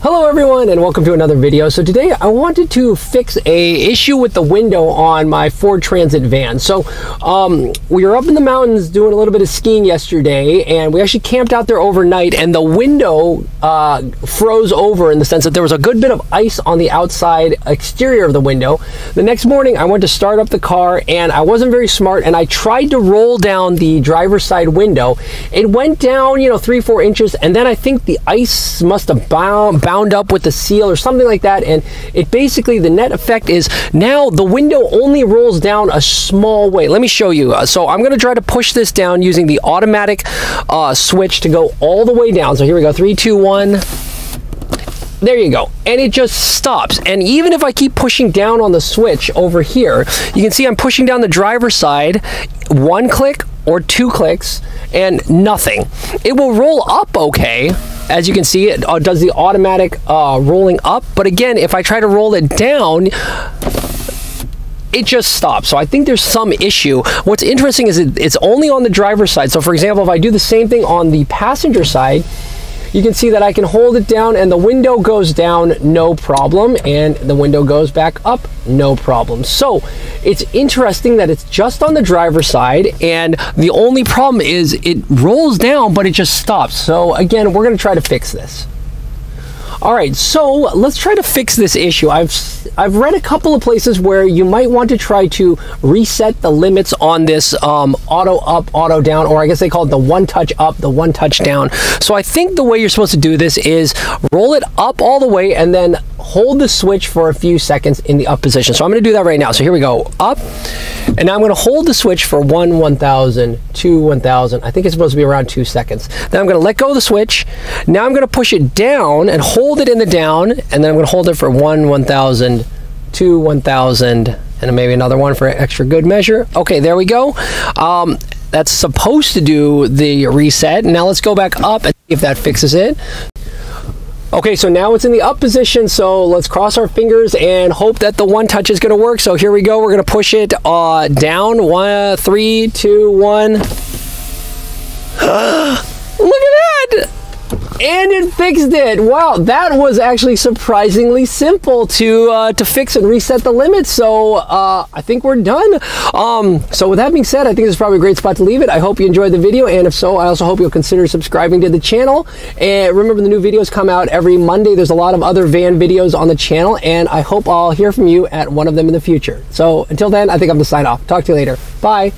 Hello everyone and welcome to another video. So today I wanted to fix a issue with the window on my Ford Transit van. So we were up in the mountains doing a little bit of skiing yesterday, and we actually camped out there overnight, and the window froze over in the sense that there was a good bit of ice on the outside exterior of the window. The next morning I went to start up the car and I wasn't very smart, and I tried to roll down the driver's side window. It went down, 3-4 inches, and then I think the ice must have bound up with the seal or something like that, and it basically, the net effect is now the window only rolls down a small way. Let me show you. So I'm going to try to push this down using the automatic switch to go all the way down. So here we go, 3, 2, 1. There you go, and it just stops. And even if I keep pushing down on the switch over here, you can see I'm pushing down the driver's side, 1 click or 2 clicks, and nothing. It will roll up okay. As you can see, it does the automatic rolling up, but again, if I try to roll it down, it just stops. So I think there's some issue. What's interesting is it's only on the driver's side. So for example, if I do the same thing on the passenger side, you can see that I can hold it down and the window goes down no problem, and the window goes back up no problem. So it's interesting that it's just on the driver's side, and the only problem is it rolls down but it just stops. So again, we're going to try to fix this. All right, so let's try to fix this issue. I've read a couple of places where you might want to try to reset the limits on this auto up, auto down, or I guess they call it the one touch up, the one touch down. So I think the way you're supposed to do this is roll it up all the way and then hold the switch for a few seconds in the up position. So I'm going to do that right now. So here we go, up, and now I'm going to hold the switch for 1,000, 2, 1,000. I think it's supposed to be around 2 seconds. Then I'm going to let go of the switch. Now I'm going to push it down and hold it in the down, and then I'm going to hold it for 1,000, 2, 1,000, and maybe another one for extra good measure. Okay, there we go. That's supposed to do the reset. Now let's go back up and see if that fixes it. Okay, so now it's in the up position, so let's cross our fingers and hope that the one touch is going to work. So here we go. We're going to push it down. 1, 3, 2, 1. Look at that! And it fixed it. Wow, that was actually surprisingly simple to fix and reset the limits. So I think we're done. So with that being said, I think this is probably a great spot to leave it. I hope you enjoyed the video, and if so, I also hope you'll consider subscribing to the channel. And remember, the new videos come out every Monday. There's a lot of other van videos on the channel, and I hope I'll hear from you at one of them in the future. So until then, I think I'm going to sign off. Talk to you later. Bye.